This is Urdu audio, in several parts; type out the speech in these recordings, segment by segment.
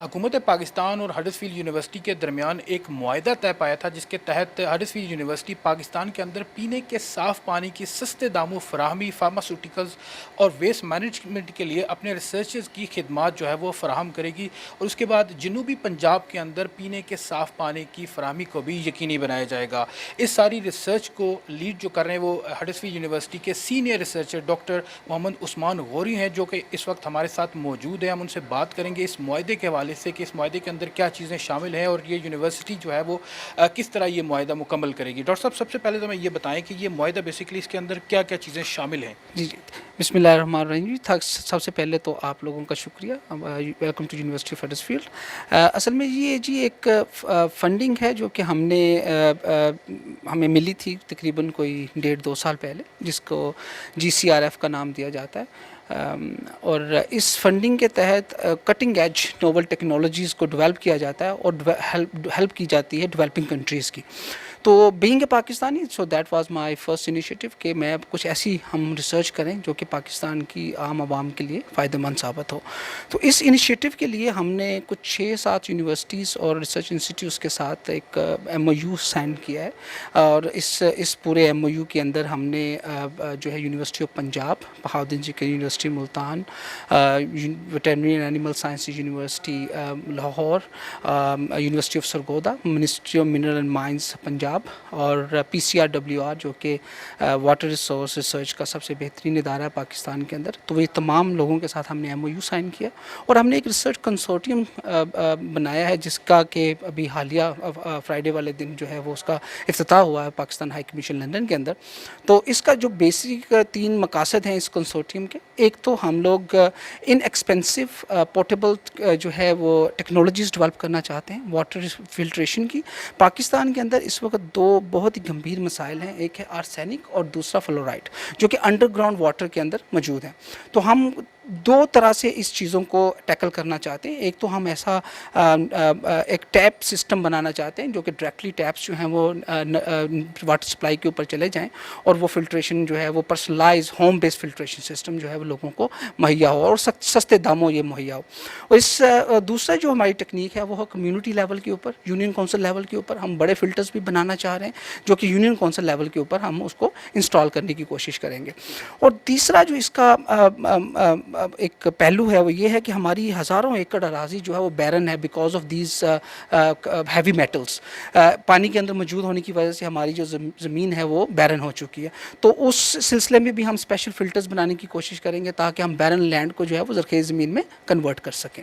حکومت پاکستان اور ہڈرسفیلڈ یونیورسٹی کے درمیان ایک معاہدہ طے پایا تھا جس کے تحت ہڈرسفیلڈ یونیورسٹی پاکستان کے اندر پینے کے صاف پانی کی سستے داموں فراہمی فارماسیوٹیکلز اور ویسٹ مینجمنٹ کے لیے اپنے ریسرچز کی خدمات جو ہے وہ فراہم کرے گی، اور اس کے بعد جنوبی پنجاب کے اندر پینے کے صاف پانی کی فراہمی کو بھی یقینی بنایا جائے گا۔ اس ساری ریسرچ کو لیڈ جو کر رہے ہیں وہ ہڈرسفیلڈ یونیورسٹی کے senior researcher doctor Muhammad Usman Ghori ہیں، جو کہ اس وقت ہمارے ساتھ موجود ہیں۔ ہم ان سے بات کریں گے اس معاہدے کے حوالے سے کہ اس معاہدے کے اندر کیا چیزیں شامل ہیں اور یہ یونیورسٹی جو ہے وہ کس طرح یہ معاہدہ مکمل کرے گی۔ ڈاکٹر صاحب، سب سے پہلے تو ہمیں یہ بتائیں کہ یہ معاہدہ بیسیکلی اس کے اندر کیا کیا چیزیں شامل ہیں۔ جی بسم اللہ الرحمن الرحیم جی، سب سے پہلے تو آپ لوگوں کا شکریہ، ویلکم ٹو یونیورسٹی آف ہڈرسفیلڈ۔ اصل میں یہ جی ایک فنڈنگ ہے جو کہ ہمیں ملی تھی تقریباً کوئی 1.5-2 سال پہلے، جس کو GCRF کا نام دیا جاتا ہے، اور اس فنڈنگ کے تحت کٹنگ ایج نوول ٹیکنالوجیز کو ڈیولپ کیا جاتا ہے اور ہیلپ کی جاتی ہے ڈیولپنگ کنٹریز کی۔ تو being a Pakistani, so that was my first initiative کہ میں کچھ ایسی ہم ریسرچ کریں جو کہ پاکستان کی عام عوام کے لیے فائدہ مند ثابت ہو۔ تو اس انیشیٹو کے لیے ہم نے کچھ 6-7 یونیورسٹیز اور ریسرچ انسٹیٹیوٹس کے ساتھ ایک MOU سائن کیا ہے، اور اس پورے MOU کے اندر ہم نے جو ہے یونیورسٹی آف پنجاب، بہاؤالدین جی کے university Multan, veterinary and animal sciences university Lahore, university of Sargodha, ministry of mineral and mines Punjab, اور PCRWR جو کہ واٹر ریسورس ریسرچ کا سب سے بہترین ادارہ ہے پاکستان کے اندر۔ تو یہ تمام لوگوں کے ساتھ ہم نے MOU سائن کیا، اور ہم نے ایک ریسرچ کنسورٹیم بنایا ہے جس کا کہ ابھی حالیہ فرائیڈے والے دن جو ہے وہ اس کا افتتاح ہوا ہے پاکستان ہائی کمیشن لندن کے اندر۔ تو اس کا جو بیسک 3 مقاصد ہیں اس کنسورٹیم کے، ایک تو ہم لوگ ان ایکسپینسو پورٹیبل جو ہے وہ ٹیکنالوجیز ڈیولپ کرنا چاہتے ہیں واٹر فلٹریشن کی۔ پاکستان کے اندر اس وقت 2 بہت ہی گمبھیر مسائل ہیں، ایک ہے آرسینک اور دوسرا فلورائڈ، جو کہ انڈر گراؤنڈ واٹر کے اندر موجود ہیں۔ تو ہم 2 طرح سے اس چیزوں کو ٹیکل کرنا چاہتے ہیں۔ ایک تو ہم ایسا ایک ٹیپ سسٹم بنانا چاہتے ہیں جو کہ ڈائریکٹلی ٹیپس جو ہیں وہ واٹر سپلائی کے اوپر چلے جائیں، اور وہ فلٹریشن جو ہے وہ پرسنلائز ہوم بیس فلٹریشن سسٹم جو ہے وہ لوگوں کو مہیا ہو اور سستے داموں یہ مہیا ہو۔ اور اس دوسرا جو ہماری ٹیکنیک ہے وہ کمیونٹی لیول کے اوپر، یونین کونسل لیول کے اوپر ہم بڑے فلٹرز بھی بنانا چاہ رہے ہیں جو کہ یونین کونسل لیول کے اوپر ہم اس کو انسٹال کرنے کی کوشش کریں گے۔ اور تیسرا جو اس کا ایک پہلو ہے وہ یہ ہے کہ ہماری ہزاروں ایکڑ اراضی جو ہے وہ بیرن ہے because of these heavy metals, پانی کے اندر موجود ہونے کی وجہ سے ہماری جو زمین ہے وہ بیرن ہو چکی ہے۔ تو اس سلسلے میں بھی ہم اسپیشل فلٹرز بنانے کی کوشش کریں گے تاکہ ہم بیرن لینڈ کو جو ہے وہ زرخیز زمین میں کنورٹ کر سکیں۔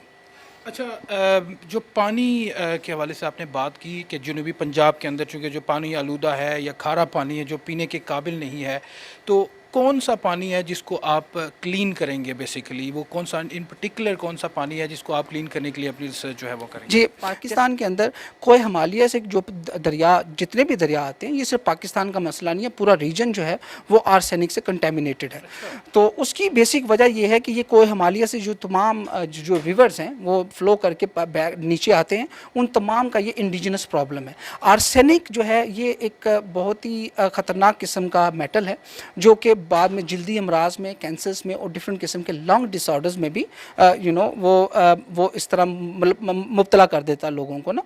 اچھا، جو پانی کے حوالے سے آپ نے بات کی کہ جنوبی پنجاب کے اندر چونکہ جو پانی آلودہ ہے یا کھارا پانی ہے جو پینے کے قابل نہیں ہے، تو کون سا پانی ہے جس کو آپ کلین کریں گے؟ بیسیکلی وہ کون سا ان پرٹیکولر کون سا پانی ہے جس کو آپ کلین کرنے کے لیے اپنی ریسرچ جو ہے وہ کریں گے؟ جی، پاکستان کے اندر کوہ ہمالیہ سے جو دریا، جتنے بھی دریا آتے ہیں، یہ صرف پاکستان کا مسئلہ نہیں ہے، پورا ریجن جو ہے وہ آرسینک سے کنٹامینیٹڈ ہے۔ تو اس کی بیسک وجہ یہ ہے کہ یہ کوہ ہمالیہ سے جو تمام جو ریورز ہیں وہ فلو کر کے نیچے آتے ہیں، ان تمام کا یہ انڈیجنس پرابلم ہے۔ آرسینک جو ہے یہ ایک بہت ہی خطرناک قسم کا میٹل ہے جو کہ بعد میں جلدی امراض میں، کینسرز میں اور ڈفرینٹ قسم کے لنگ ڈس آرڈرز میں بھی وہ اس طرح مبتلا کر دیتا ہے لوگوں کو نا۔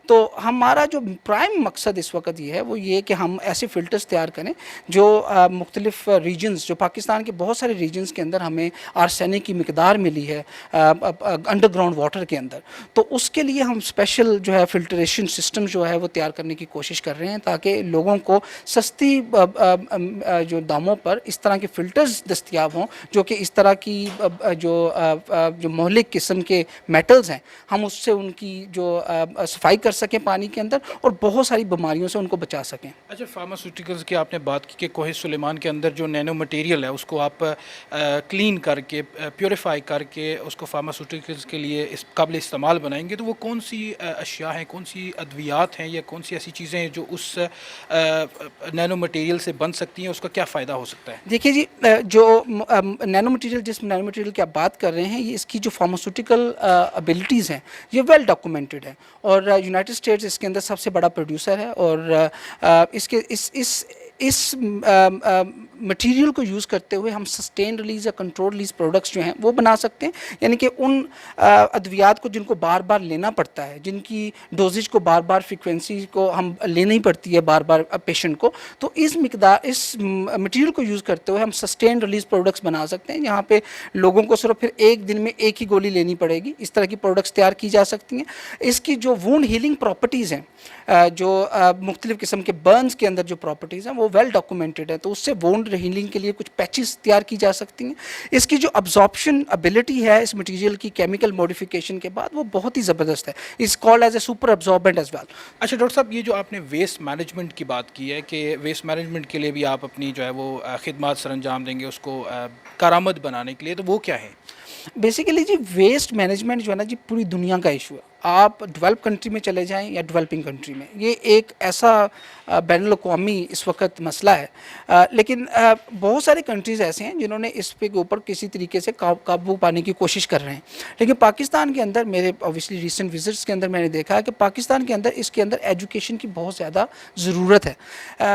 تو ہمارا جو پرائم مقصد اس وقت یہ ہے وہ یہ کہ ہم ایسے فلٹرز تیار کریں جو مختلف ریجنز، جو پاکستان کے بہت سارے ریجنز کے اندر ہمیں آرسینک کی مقدار ملی ہے انڈر گراؤنڈ واٹر کے اندر، تو اس کے لیے ہم اسپیشل جو ہے فلٹریشن سسٹم جو ہے وہ تیار کرنے کی کوشش کر رہے ہیں تاکہ لوگوں کو سستی جو داموں پر اس طرح کے فلٹرز دستیاب ہوں جو کہ اس طرح کی جو مہلک قسم کے میٹلز ہیں ہم اس سے ان کی جو صفائی کر سکیں پانی کے اندر اور بہت ساری بیماریوں سے ان کو بچا سکیں۔ اچھا، فارماسیوٹیکلز کی آپ نے بات کی کہ کوہ سلیمان کے اندر جو نینو مٹیریل ہے اس کو آپ کلین کر کے، پیوریفائی کر کے اس کو فارماسیوٹیکلز کے لیے اس قابل استعمال بنائیں گے، تو وہ کون سی اشیاء ہیں، کون سی ادویات ہیں یا کون سی ایسی چیزیں ہیں جو اس نینو مٹیریل سے بن سکتی ہیں؟ اس کا کیا فائدہ ہو سکتا ہے؟ دیکھیے جی، جو نینو مٹیریل، جس نینو مٹیریل کی آپ بات کر رہے ہیں، یہ اس کی جو فارماسیوٹیکل ابیلٹیز ہیں یہ ویل ڈاکومنٹڈ ہیں، اور یونائٹڈ اسٹیٹس اس کے اندر سب سے بڑا پروڈیوسر ہے، اور اس اس مٹیریل کو یوز کرتے ہوئے ہم سسٹین ریلیز یا کنٹرول ریلیز پروڈکٹس جو ہیں وہ بنا سکتے ہیں، یعنی کہ ان ادویات کو جن کو بار بار لینا پڑتا ہے، جن کی ڈوزیج کو بار بار فریکوینسی کو ہم لینی پڑتی ہے بار بار پیشنٹ کو، تو اس مٹیریل کو یوز کرتے ہوئے ہم سسٹین ریلیز پروڈکٹس بنا سکتے ہیں، یہاں پہ لوگوں کو صرف پھر ایک دن میں ایک ہی گولی لینی پڑے گی، اس طرح کی پروڈکٹس تیار کی جا سکتی ہیں۔ اس کی جو وونڈ ہیلنگ پراپرٹیز ہیں، جو مختلف قسم کے برنز کے اندر جو پراپرٹیز ہیں وہ ویل ڈاکومنٹڈ ہے، تو اس سے وونڈ ہیلنگ کے لیے کچھ پیچز تیار کی جا سکتی ہیں۔ اس کی جو ابزارپشن ابیلٹی ہے اس مٹیریل کی کیمیکل موڈیفیکیشن کے بعد وہ بہت ہی زبردست ہے، is called as a super absorbent as well. اچھا ڈاکٹر صاحب، یہ جو آپ نے ویسٹ مینجمنٹ کی بات کی ہے کہ ویسٹ مینجمنٹ کے لیے بھی آپ اپنی جو ہے وہ خدمات سر انجام دیں گے اس کو کارآمد بنانے کے لیے، تو وہ کیا ہے؟ بیسیکلی جی ویسٹ مینجمنٹ جو ہے نا جی پوری دنیا کا ایشو ہے، آپ ڈیولپ کنٹری میں چلے جائیں یا ڈیولپنگ کنٹری میں، یہ ایک ایسا بین الاقوامی اس وقت مسئلہ ہے، لیکن بہت سارے کنٹریز ایسے ہیں جنہوں نے اس پہ اوپر کسی طریقے سے قابو پانے کی کوشش کر رہے ہیں، لیکن پاکستان کے اندر میرے اوبویسلی ریسنٹ وزٹس کے اندر میں نے دیکھا ہے کہ پاکستان کے اندر اس کے اندر ایجوکیشن کی بہت زیادہ ضرورت ہے۔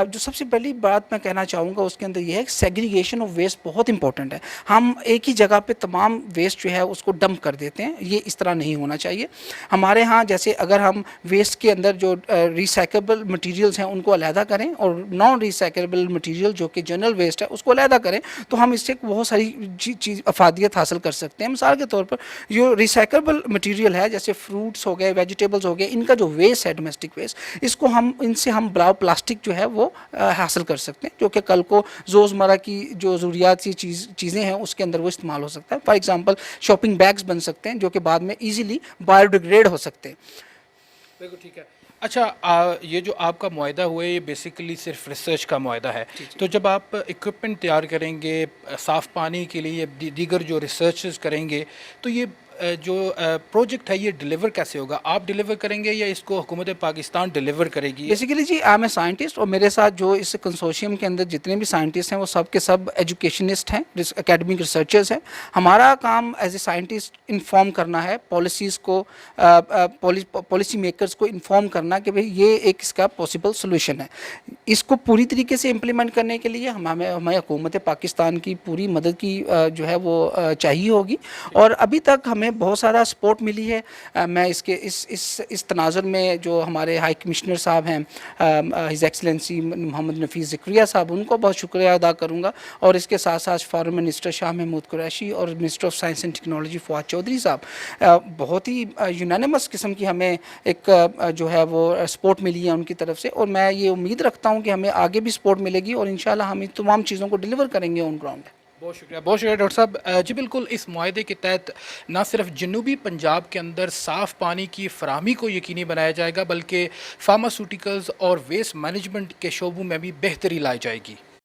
جو سب سے پہلی بات میں کہنا چاہوں گا اس کے اندر یہ ہے کہ سیگریگیشن آف ویسٹ بہت امپورٹنٹ ہے، ہم ایک ہی جگہ پہ تمام ویسٹ جو ہے اس کو ڈمپ کر دیتے ہیں، یہ اس طرح نہیں ہونا چاہیے۔ ہمارے ہاں جیسے اگر ہم ویسٹ کے اندر جو ریسائکلبل مٹیریلز ہیں ان کو علیحدہ کریں اور نان ریسائکلبل مٹیریل جو کہ جنرل ویسٹ ہے اس کو علیحدہ کریں، تو ہم اس سے بہت ساری چیز افادیت حاصل کر سکتے ہیں۔ مثال کے طور پر جو ریسائکلبل مٹیریل ہے جیسے فروٹس ہو گئے، ویجیٹیبلز ہو گئے، ان کا جو ویسٹ ہے ڈومیسٹک ویسٹ، اس کو ان سے ہم بلاؤ پلاسٹک جو ہے وہ حاصل کر سکتے ہیں، جو کہ کل کو روزمرہ کی جو ضروریات کی چیزیں ہیں اس کے اندر وہ استعمال ہو سکتا ہے۔ فار ایگزامپل شاپنگ بیگز بن سکتے ہیں جو کہ بعد میں ایزیلی بایو ڈیگریڈ ہو سکتے ہیں۔ بالکل ٹھیک ہے۔ اچھا، یہ جو آپ کا معاہدہ ہوا ہے یہ بیسیکلی صرف ریسرچ کا معاہدہ ہے، تو جب آپ اکوپمنٹ تیار کریں گے صاف پانی کے لیے، دیگر جو ریسرچز کریں گے، تو یہ جو پروجیکٹ ہے یہ ڈیلیور کیسے ہوگا؟ آپ ڈیلیور کریں گے یا اس کو حکومت پاکستان ڈیلیور کرے گی؟ بیسیکلی جی آئی ایم اے سائنٹسٹ، اور میرے ساتھ جو اس کنسورشیم کے اندر جتنے بھی سائنٹسٹ ہیں وہ سب کے سب ایجوکیشنسٹ ہیں، اکیڈمک ریسرچرز ہیں۔ ہمارا کام ایز اے سائنٹسٹ انفارم کرنا ہے پالیسیز کو، پالیسی میکرز کو انفارم کرنا کہ بھئی یہ ایک اس کا پاسبل سولوشن ہے۔ اس کو پوری طریقے سے امپلیمنٹ کرنے کے لیے ہمیں حکومت پاکستان کی پوری مدد کی جو ہے وہ چاہیے ہوگی، اور ابھی تک ہمیں بہت سارا سپورٹ ملی ہے۔ میں اس تناظر میں جو ہمارے ہائی کمشنر صاحب ہیں ہز ایکسلنسی محمد نفیس زکریا صاحب، ان کو بہت شکریہ ادا کروں گا، اور اس کے ساتھ ساتھ فارن منسٹر شاہ محمود قریشی اور minister of science and technology Fawad Chaudhry صاحب، بہت ہی یونانیمس قسم کی ہمیں ایک جو ہے وہ سپورٹ ملی ہے ان کی طرف سے، اور میں یہ امید رکھتا ہوں کہ ہمیں آگے بھی سپورٹ ملے گی اور انشاءاللہ ہم ان تمام چیزوں کو ڈیلیور کریں گے آن گراؤنڈ۔ بہت شکریہ ڈاکٹر صاحب۔ جی بالکل، اس معاہدے کے تحت نہ صرف جنوبی پنجاب کے اندر صاف پانی کی فراہمی کو یقینی بنایا جائے گا، بلکہ فارماسوٹیکلز اور ویسٹ مینجمنٹ کے شعبوں میں بھی بہتری لائی جائے گی۔